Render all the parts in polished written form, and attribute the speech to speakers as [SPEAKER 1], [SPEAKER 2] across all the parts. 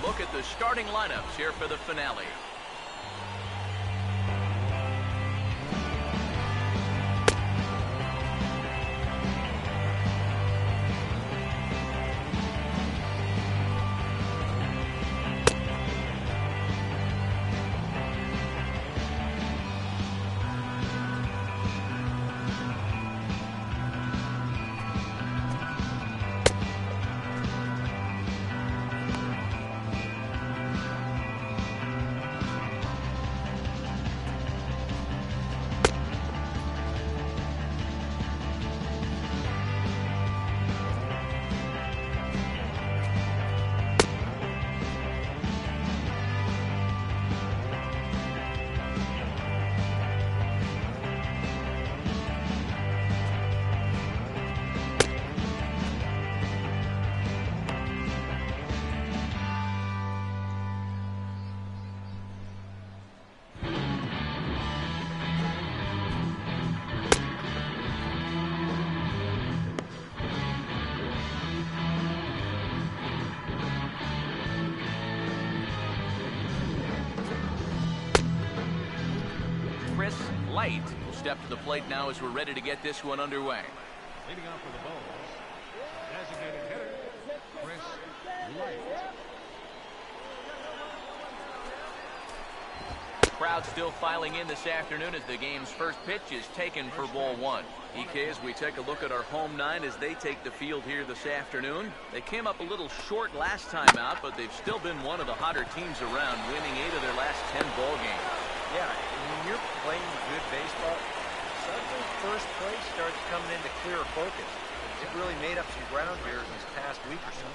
[SPEAKER 1] A look at the starting lineups here for the finale. Light will step to the plate now as we're ready to get this one underway.
[SPEAKER 2] Leading off for the Bulls, designated hitter, Chris Light.
[SPEAKER 1] Crowd still filing in this afternoon as the game's first pitch is taken for ball one. EK, as we take a look at our home nine as they take the field here this afternoon. They came up a little short last time out, but they've still been one of the hotter teams around, winning 8 of their last 10 ball games.
[SPEAKER 3] Yeah, when you're playing good baseball, suddenly first place starts coming into clearer focus. It really made up some ground here in this past week or so.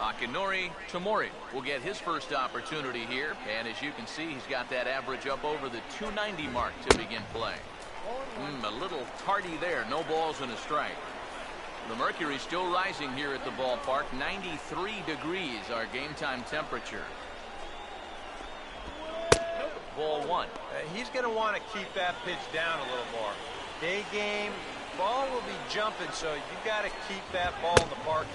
[SPEAKER 1] Akinori Tomori will get his first opportunity here, and as you can see, he's got that average up over the 290 mark to begin play. A little tardy there, no balls and a strike. The mercury still rising here at the ballpark, 93 degrees our game time temperature. Ball one.
[SPEAKER 3] He's going to want to keep that pitch down a little more. Day game, ball will be jumping, so you got to keep that ball in the park.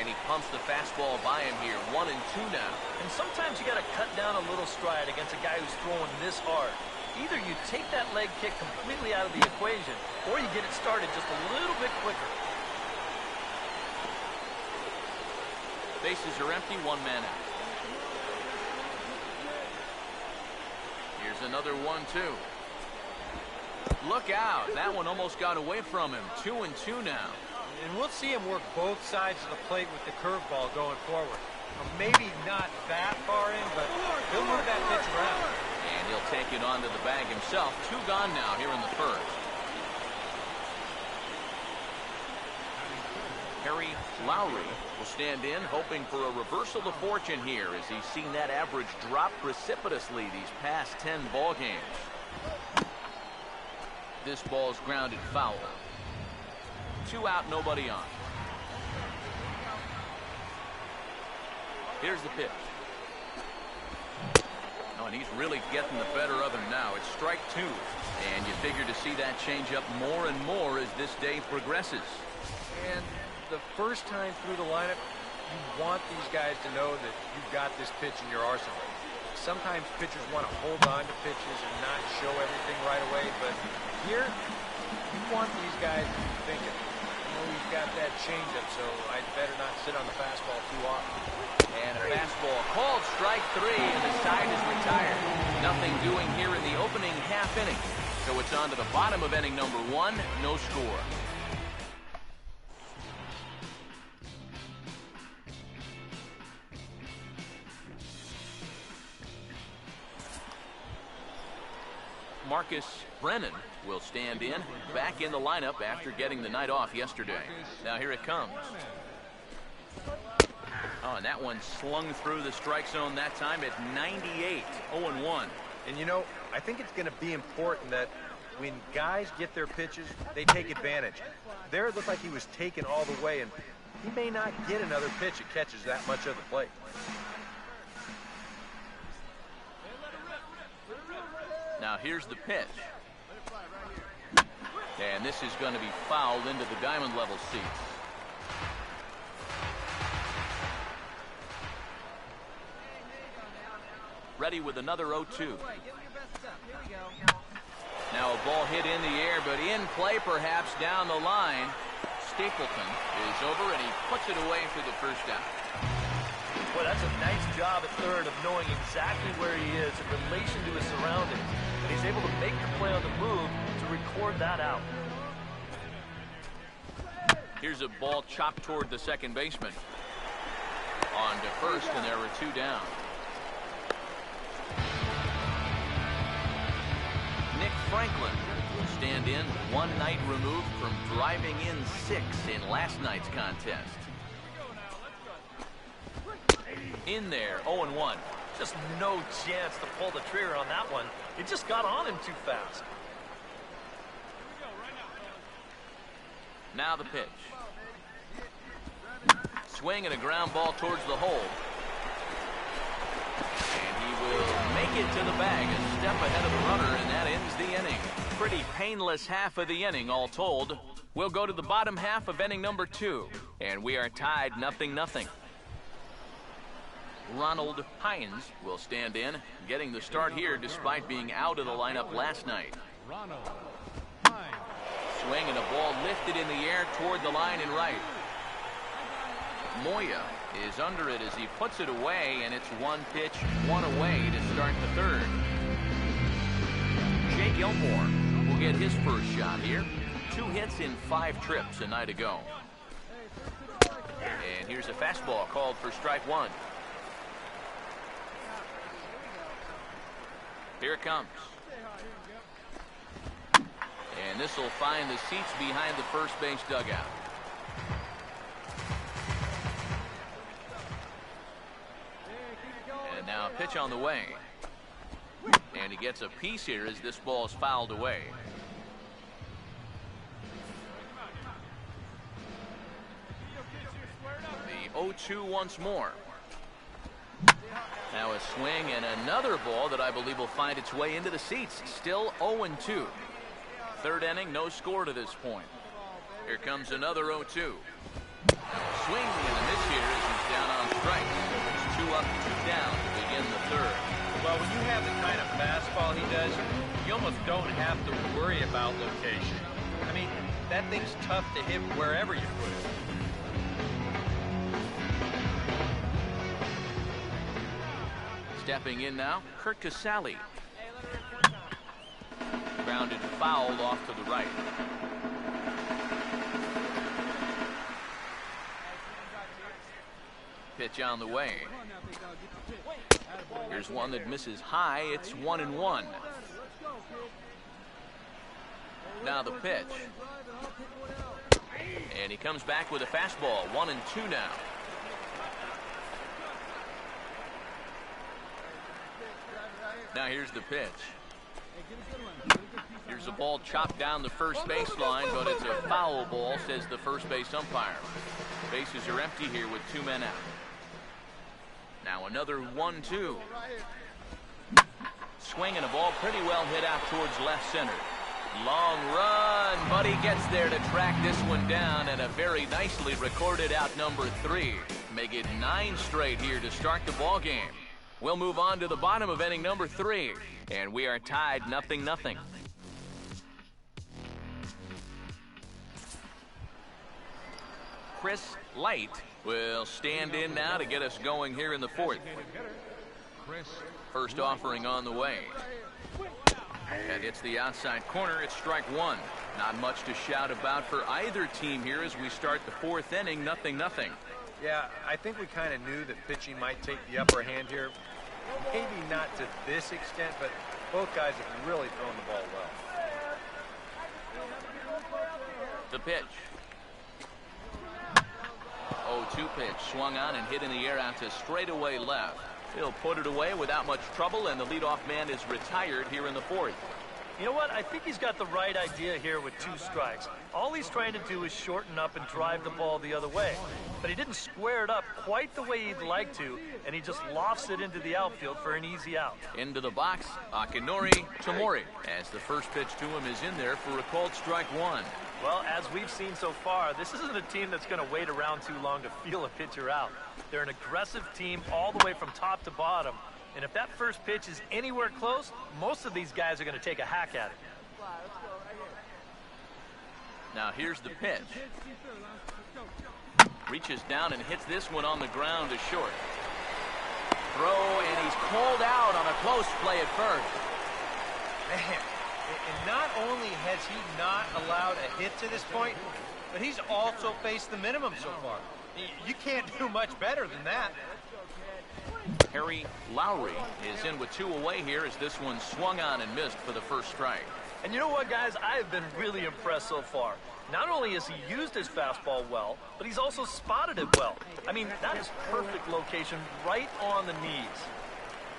[SPEAKER 1] And he pumps the fastball by him here, 1-2 now.
[SPEAKER 4] And sometimes you got to cut down a little stride against a guy who's throwing this hard. Either you take that leg kick completely out of the equation, or you get it started just a little bit quicker.
[SPEAKER 1] Bases are empty, 1 man out. Here's another 1-2. Look out, that one almost got away from him. 2-2 now.
[SPEAKER 3] And we'll see him work both sides of the plate with the curveball going forward. Maybe not that far in, but he'll move that pitch around.
[SPEAKER 1] And he'll take it onto the bag himself. 2 gone now here in the first. Harry Lowry will stand in, hoping for a reversal of fortune here as he's seen that average drop precipitously these past 10 ball games. This ball's grounded foul. 2 out, nobody on. Here's the pitch. Oh, and he's really getting the better of him now. It's strike 2. And you figure to see that change up more and more as this day progresses.
[SPEAKER 3] And the first time through the lineup, you want these guys to know that you've got this pitch in your arsenal. Sometimes pitchers want to hold on to pitches and not show everything right away, but here, you want these guys to be thinking, he's got that changeup, so I'd better not sit on the fastball too often.
[SPEAKER 1] And a fastball called strike 3, and the side is retired. Nothing doing here in the opening half inning. So it's on to the bottom of inning number 1, no score. Marcus Brennan will stand in, back in the lineup after getting the night off yesterday. Now here it comes. Oh, and that one slung through the strike zone that time at 98, 0-1.
[SPEAKER 3] And you know, I think it's going to be important that when guys get their pitches, they take advantage. There it looked like he was taken all the way, and he may not get another pitch that catches that much of the plate.
[SPEAKER 1] Now here's the pitch. And this is going to be fouled into the diamond level seats. Ready with another 0-2. Now a ball hit in the air, but in play perhaps down the line. Stapleton is over, and he puts it away for the first down.
[SPEAKER 4] Boy, that's a nice job at third of knowing exactly where he is in relation to his surroundings. And he's able to make the play on the move to record that out.
[SPEAKER 1] Here's a ball chopped toward the second baseman. On to first, and there were two down. Nick Franklin will stand in, one night removed from driving in 6 in last night's contest. In there, 0-1.
[SPEAKER 4] Just no chance to pull the trigger on that one. It just got on him too fast.
[SPEAKER 1] Now the pitch. Swing and a ground ball towards the hole. And he will make it to the bag, a step ahead of the runner, and that ends the inning. Pretty painless half of the inning, all told. We'll go to the bottom half of inning number 2, and we are tied 0-0. Ronald Hines will stand in, getting the start here despite being out of the lineup last night.
[SPEAKER 2] Ronald Hines.
[SPEAKER 1] Swing and a ball lifted in the air toward the line and right. Moya is under it as he puts it away, and it's one pitch, one away to start the third. Jay Gilmore will get his first shot here. 2 hits in 5 trips a night ago. And here's a fastball called for strike 1. Here it comes. And this will find the seats behind the first base dugout. And now a pitch on the way. And he gets a piece here as this ball is fouled away. The 0-2 once more. Now a swing and another ball that I believe will find its way into the seats. Still 0-2. Third inning, no score to this point. Here comes another 0-2. Swing and a miss here as he's down on strikes. So it's 2 up, 2 down to begin the third.
[SPEAKER 3] Well, when you have the kind of fastball he does, you almost don't have to worry about location. I mean, that thing's tough to hit wherever you put it.
[SPEAKER 1] Stepping in now, Kurt Casale. Grounded fouled off to the right. Pitch on the way. Here's one that misses high. It's 1-1. Now the pitch. And he comes back with a fastball. 1-2 now. Now here's the pitch. Here's a ball chopped down the first baseline, but it's a foul ball, says the first base umpire. Bases are empty here with 2 men out. Now another 1-2. Swing and a ball pretty well hit out towards left center. Long run, but he gets there to track this one down, and a very nicely recorded out number 3. Make it 9 straight here to start the ball game. We'll move on to the bottom of inning number 3, and we are tied 0-0. Chris Light will stand in now to get us going here in the 4th. First offering on the way. And hits the outside corner. It's strike 1. Not much to shout about for either team here as we start the 4th inning. 0-0.
[SPEAKER 3] Yeah, I think we kind of knew that pitching might take the upper hand here. Maybe not to this extent, but both guys have really thrown the ball well.
[SPEAKER 1] The pitch. 0-2 pitch. Swung on and hit in the air out to straightaway left. He'll put it away without much trouble, and the leadoff man is retired here in the 4th.
[SPEAKER 4] You know what? I think he's got the right idea here with 2 strikes. All he's trying to do is shorten up and drive the ball the other way. But he didn't square it up quite the way he'd like to, and he just lofts it into the outfield for an easy out.
[SPEAKER 1] Into the box, Akinori Tamori, as the first pitch to him is in there for a called strike 1.
[SPEAKER 4] Well, as we've seen so far, this isn't a team that's going to wait around too long to feel a pitcher out. They're an aggressive team all the way from top to bottom. And if that first pitch is anywhere close, most of these guys are going to take a hack at it.
[SPEAKER 1] Now here's the pitch. Reaches down and hits this one on the ground to short. Throw, and he's called out on a close play at first.
[SPEAKER 3] Man, and not only has he not allowed a hit to this point, but he's also faced the minimum so far. You can't do much better than that.
[SPEAKER 1] Harry Lowry is in with 2 away here as this one swung on and missed for the first strike.
[SPEAKER 4] And you know what, guys? I have been really impressed so far. Not only has he used his fastball well, but he's also spotted it well. I mean, that is perfect location right on the knees.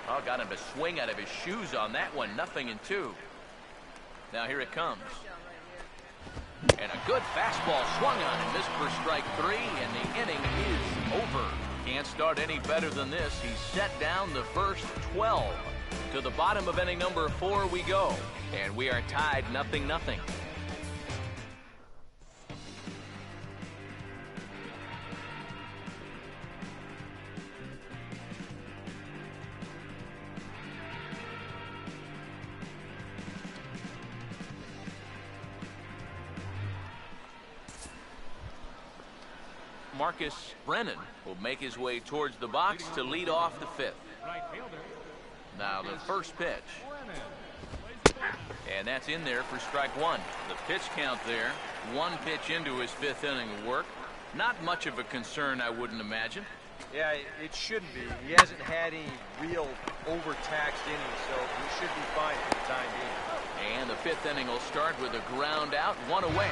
[SPEAKER 1] Oh, got him to swing out of his shoes on that one. 0-2. Now here it comes. And a good fastball swung on and missed for strike 3, and the inning is over. Can't start any better than this. He's set down the first 12. To the bottom of inning number 4 we go, and we are tied 0-0. Marcus Brennan will make his way towards the box to lead off the 5th. Now the first pitch. And that's in there for strike 1. The pitch count there. 1 pitch into his 5th inning of work. Not much of a concern, I wouldn't imagine.
[SPEAKER 3] Yeah, it shouldn't be. He hasn't had any real overtaxed innings, so he should be fine for the time being.
[SPEAKER 1] And the 5th inning will start with a ground out, 1 away.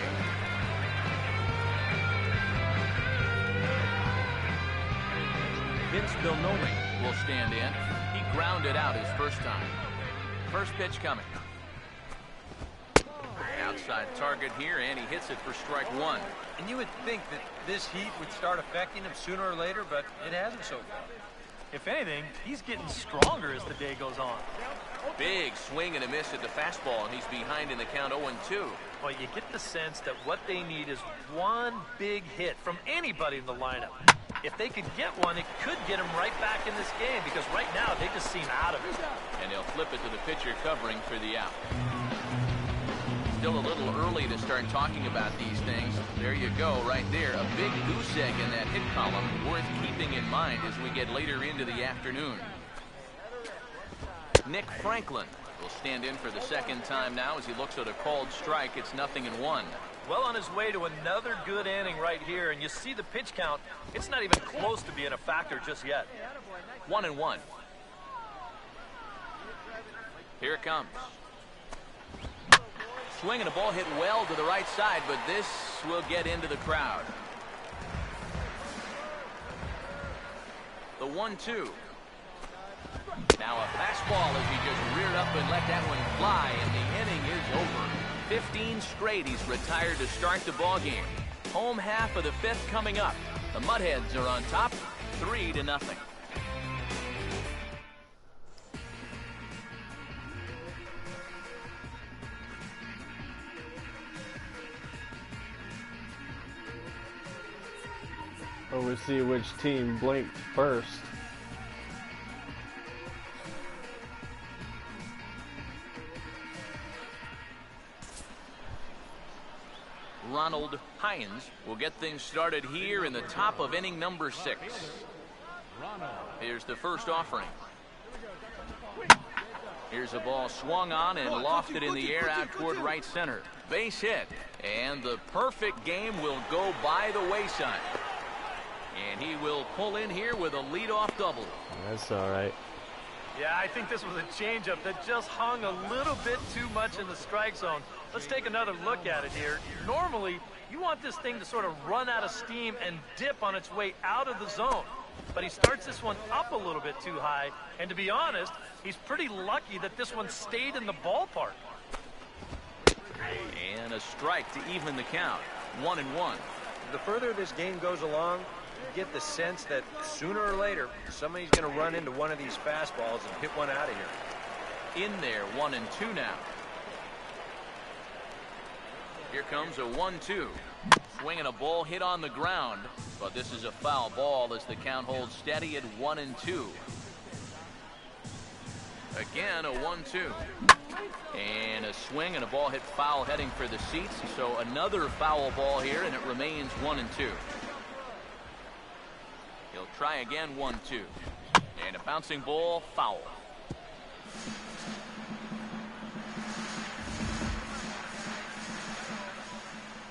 [SPEAKER 1] Vince Vilnoli will stand in. He grounded out his first time. First pitch coming. Outside target here, and he hits it for strike 1.
[SPEAKER 3] And you would think that this heat would start affecting him sooner or later, but it hasn't so far.
[SPEAKER 4] If anything, he's getting stronger as the day goes on.
[SPEAKER 1] Big swing and a miss at the fastball, and he's behind in the count 0-2.
[SPEAKER 4] Well, you get the sense that what they need is 1 big hit from anybody in the lineup. If they could get one, it could get them right back in this game, because right now they just seem out of it.
[SPEAKER 1] And they'll flip it to the pitcher covering for the out. Still a little early to start talking about these things. There you go, right there. A big goose egg in that hit column, worth keeping in mind as we get later into the afternoon. Nick Franklin will stand in for the second time now as he looks at a called strike. It's 0-1.
[SPEAKER 4] Well on his way to another good inning right here, and you see the pitch count. It's not even close to being a factor just yet.
[SPEAKER 1] 1-1. Here it comes. Swinging a ball hit well to the right side, but this will get into the crowd. The 1-2. Now a fastball as he just reared up and let that one fly, and the inning is over. 15 straight he's retired to start the ball game. Home half of the 5th coming up. The Mudheads are on top, 3-0.
[SPEAKER 5] Well, we'll see which team blinked first.
[SPEAKER 1] Ronald Hines will get things started here in the top of inning number 6. Here's the first offering. Here's a ball swung on and lofted in the air out toward right center. Base hit, and the perfect game will go by the wayside. And he will pull in here with a leadoff double.
[SPEAKER 5] That's all right.
[SPEAKER 4] Yeah, I think this was a changeup that just hung a little bit too much in the strike zone. Let's take another look at it here. Normally, you want this thing to sort of run out of steam and dip on its way out of the zone. But he starts this one up a little bit too high, and to be honest, he's pretty lucky that this one stayed in the ballpark.
[SPEAKER 1] And a strike to even the count. 1-1.
[SPEAKER 3] The further this game goes along, you get the sense that sooner or later, somebody's going to run into one of these fastballs and hit one out of here.
[SPEAKER 1] In there, 1-2 now. Here comes a 1-2. Swinging a ball hit on the ground, but this is a foul ball as the count holds steady at 1-2. Again, a 1-2. And a swing and a ball hit foul heading for the seats. So another foul ball here, and it remains 1-2. He'll try again, 1-2. And a bouncing ball, foul.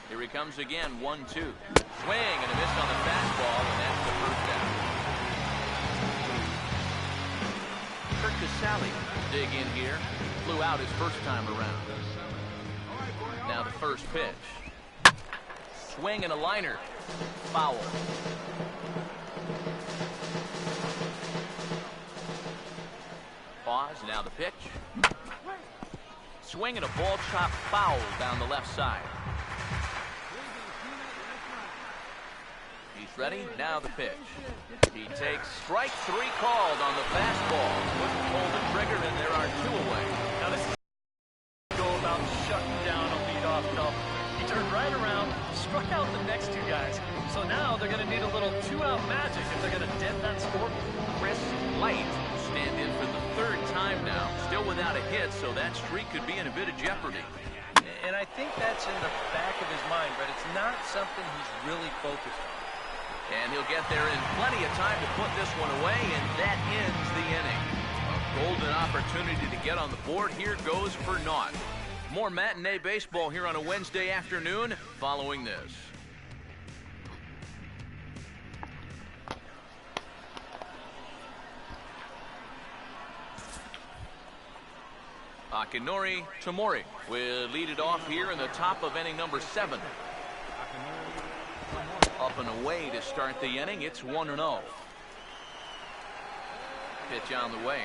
[SPEAKER 1] Here he comes again, 1-2. Swing and a miss on the fastball, and that's the first down. Kurt Casale dig in here. Flew out his first time around. Now the first pitch. Swing and a liner. Foul. Pause. Now the pitch. Swing and a ball chop foul down the left side. He's ready. Now the pitch. He takes strike 3 called on the fastball. Couldn't pull the trigger, and there are 2 away.
[SPEAKER 4] Now this is go about shutting down a leadoff double. He turned right around, struck out the next 2 guys. So now they're going to need a little 2-out magic if they're going to dent that score.
[SPEAKER 1] Chris Light will stand in for the 3rd time now. Still without a hit, so that streak could be in a bit of jeopardy.
[SPEAKER 3] And I think that's in the back of his mind, but it's not something he's really focused on.
[SPEAKER 1] And he'll get there in plenty of time to put this one away, and that ends the inning. A golden opportunity to get on the board here goes for naught. More matinee baseball here on a Wednesday afternoon following this. Akinori Tamori will lead it off here in the top of inning number 7. Up and away to start the inning. It's 1-0. Pitch on the way.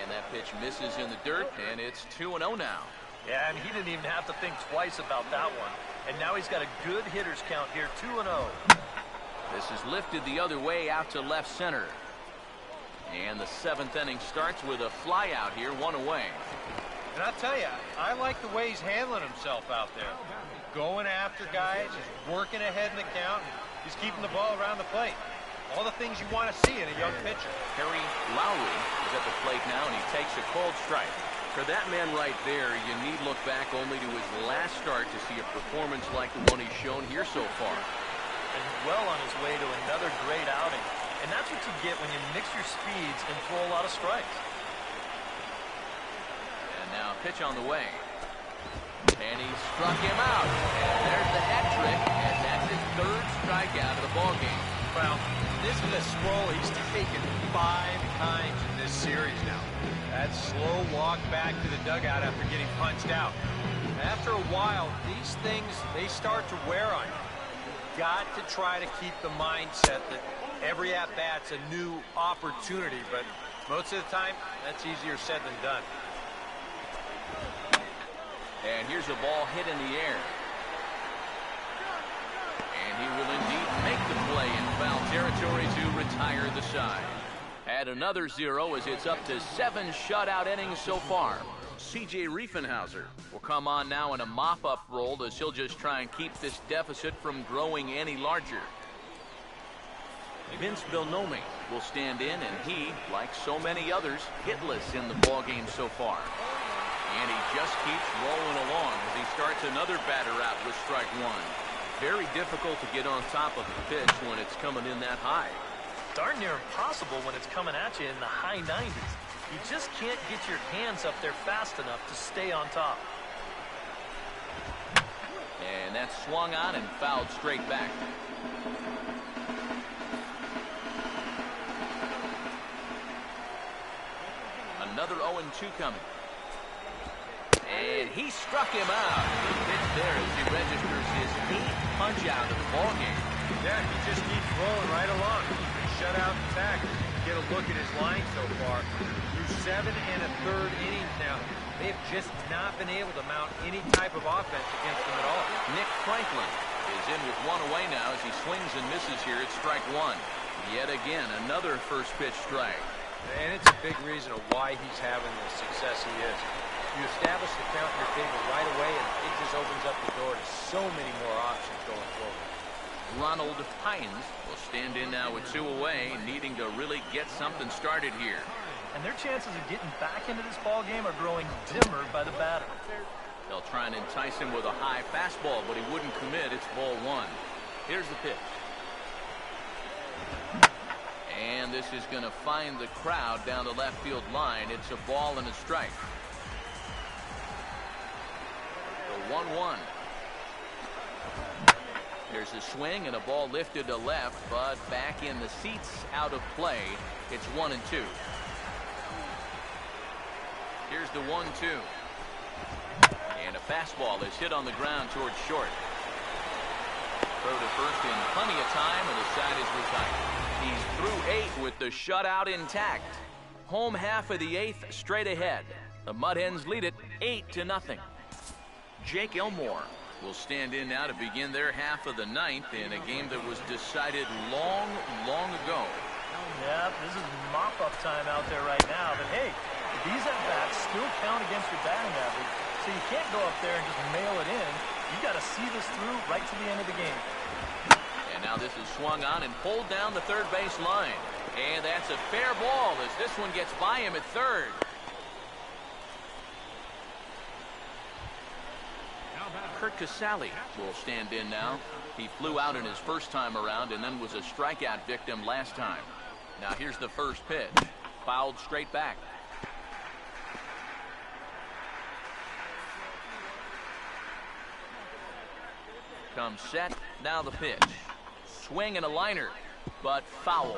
[SPEAKER 1] And that pitch misses in the dirt, and it's 2-0 now.
[SPEAKER 4] Yeah, and he didn't even have to think twice about that one. And now he's got a good hitters count here, 2-0.
[SPEAKER 1] This is lifted the other way out to left center. And the 7th inning starts with a fly out here, 1 away.
[SPEAKER 3] And I'll tell you, I like the way he's handling himself out there. Going after guys, he's working ahead in the count, he's keeping the ball around the plate. All the things you want to see in a young pitcher.
[SPEAKER 1] Harry Lowry is at the plate now, and he takes a cold strike. For that man right there, you need look back only to his last start to see a performance like the one he's shown here so far.
[SPEAKER 4] And well on his way to another great outing. And that's what you get when you mix your speeds and throw a lot of strikes.
[SPEAKER 1] And now pitch on the way. And he struck him out. And there's the hat trick, and that's his 3rd strikeout of the ballgame.
[SPEAKER 3] Well, this is a scroll he's taken 5 times in this series now. That slow walk back to the dugout after getting punched out. After a while, these things, they start to wear on you. You've got to try to keep the mindset that every at-bat's a new opportunity, but most of the time, that's easier said than done.
[SPEAKER 1] And here's a ball hit in the air. And he will indeed make the play in foul territory to retire the side. Add another 0 as it's up to 7 shutout innings so far. C.J. Riefenhauser will come on now in a mop-up role as he'll just try and keep this deficit from growing any larger. Vince Belnomi will stand in, and he, like so many others, hitless in the ballgame so far. And he just keeps rolling along as he starts another batter out with strike 1. Very difficult to get on top of the pitch when it's coming in that high.
[SPEAKER 4] Darn near impossible when it's coming at you in the high 90s. You just can't get your hands up there fast enough to stay on top.
[SPEAKER 1] And that's swung on and fouled straight back. Another 0-2 coming. And he struck him out. Good pitch there as he registers his 8th punch out of the ballgame.
[SPEAKER 3] Yeah, he just keeps rolling right along. Shut out attack. get a look at his line so far. Through 7 1/3 innings now, they have just not been able to mount any type of offense against them at all.
[SPEAKER 1] Nick Franklin is in with one away now as he swings and misses here at strike one. Yet again, another first pitch strike.
[SPEAKER 3] And it's a big reason of why he's having the success he is. You establish the count in your favor right away, and it just opens up the door to so many more options going forward.
[SPEAKER 1] Ronald Hines will stand in now with 2 away, needing to really get something started here.
[SPEAKER 4] And their chances of getting back into this ball game are growing dimmer by the batter.
[SPEAKER 1] They'll try and entice him with a high fastball, but he wouldn't commit. It's ball 1. Here's the pitch. And this is going to find the crowd down the left field line. It's a ball and a strike. The 1-1. There's a swing and a ball lifted to left, but back in the seats, out of play. It's 1-2. Here's the 1-2. And a fastball is hit on the ground towards short. Throw to first in plenty of time, and the side is retired. He's through 8 with the shutout intact. Home half of the 8th straight ahead. The Mud Hens lead it 8-0. Jake Elmore will stand in now to begin their half of the 9th in a game that was decided long, long ago.
[SPEAKER 4] Yeah, this is mop-up time out there right now. But hey, these at-bats still count against your batting average, so you can't go up there and just mail it in. You got to see this through right to the end of the game.
[SPEAKER 1] And now this is swung on and pulled down the third base line. And that's a fair ball as this one gets by him at third. Kurt Casale will stand in now. He flew out in his first time around and then was a strikeout victim last time. Now here's the first pitch. Fouled straight back. Comes set. Now the pitch. Swing and a liner, but foul.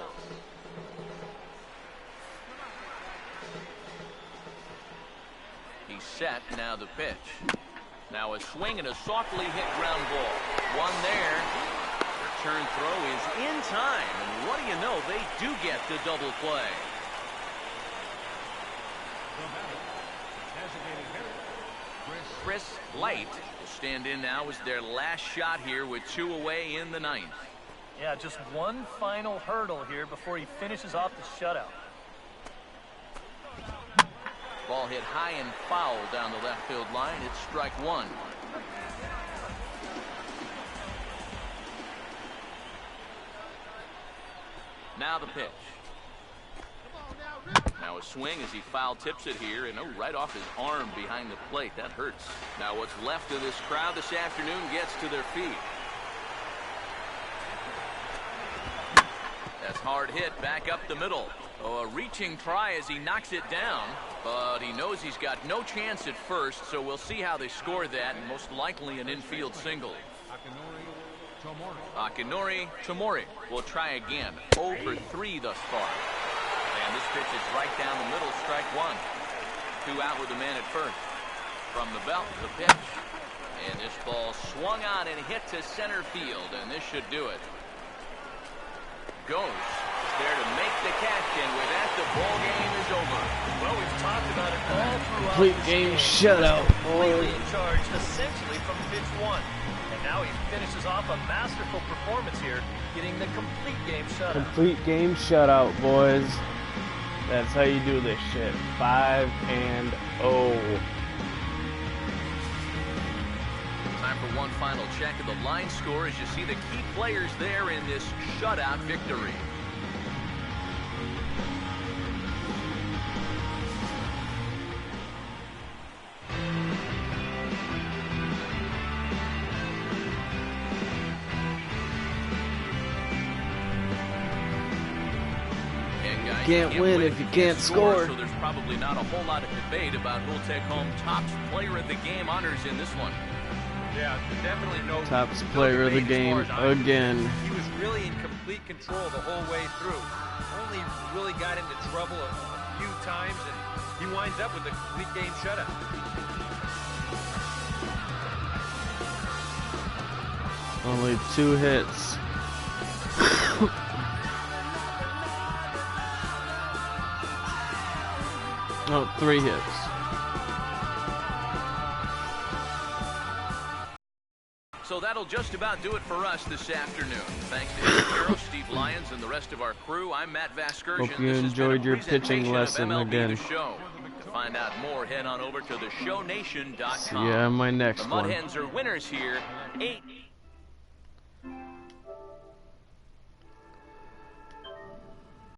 [SPEAKER 1] He's set. Now the pitch. Now a swing and a softly hit ground ball. One there. Return throw is in time. And what do you know? They do get the double play. Chris Light will stand in now as their last shot here with 2 away in the 9th.
[SPEAKER 4] Yeah, just one final hurdle here before he finishes off the shutout.
[SPEAKER 1] Ball hit high and foul down the left field line. It's strike 1. Now the pitch. Now a swing as he foul tips it here, and right off his arm behind the plate. That hurts. Now what's left of this crowd this afternoon gets to their feet. That's hard hit back up the middle. Oh, a reaching try as he knocks it down, but he knows he's got no chance at first, so we'll see how they score that, and most likely an infield single. Akinori Tomori will try again. 0 for 3 thus far. And this pitch is right down the middle, strike 1. 2 out with the man at first. From the belt, the pitch. And this ball swung on and hit to center field, and this should do it. Goes there to make the catch, and with that, the ball game is over.
[SPEAKER 4] Well, we've talked about it all throughout
[SPEAKER 5] Complete
[SPEAKER 4] this
[SPEAKER 5] game
[SPEAKER 4] game.
[SPEAKER 5] shutout,
[SPEAKER 4] Completely
[SPEAKER 5] boys.
[SPEAKER 4] in charge, essentially from pitch 1. And now he finishes off a masterful performance here, getting the complete game shutout.
[SPEAKER 5] Complete game shutout, boys. That's how you do this shit. 5-0.
[SPEAKER 1] Time for one final check of the line score as you see the key players there in this shutout victory.
[SPEAKER 5] Can't win if you can't score.
[SPEAKER 1] So there's probably not a whole lot of debate about who'll take home Topps Player of the Game honors in this one.
[SPEAKER 3] Yeah, definitely no.
[SPEAKER 5] Topps Player of the Game again.
[SPEAKER 3] He was really in complete control the whole way through. Only really got into trouble a few times, and he winds up with a complete game shutout.
[SPEAKER 5] Only 2 hits. Oh, 3 hits.
[SPEAKER 1] So that'll just about do it for us this afternoon. Thanks to Eric Harrow, Steve Lyons, and the rest of our crew, I'm Matt Vasgersian.
[SPEAKER 5] Hope you enjoyed your pitching lesson again.
[SPEAKER 1] To find out more, head on over to theshownation.com.
[SPEAKER 5] See ya in my next
[SPEAKER 1] the
[SPEAKER 5] one.
[SPEAKER 1] Mud Hens are winners here, 8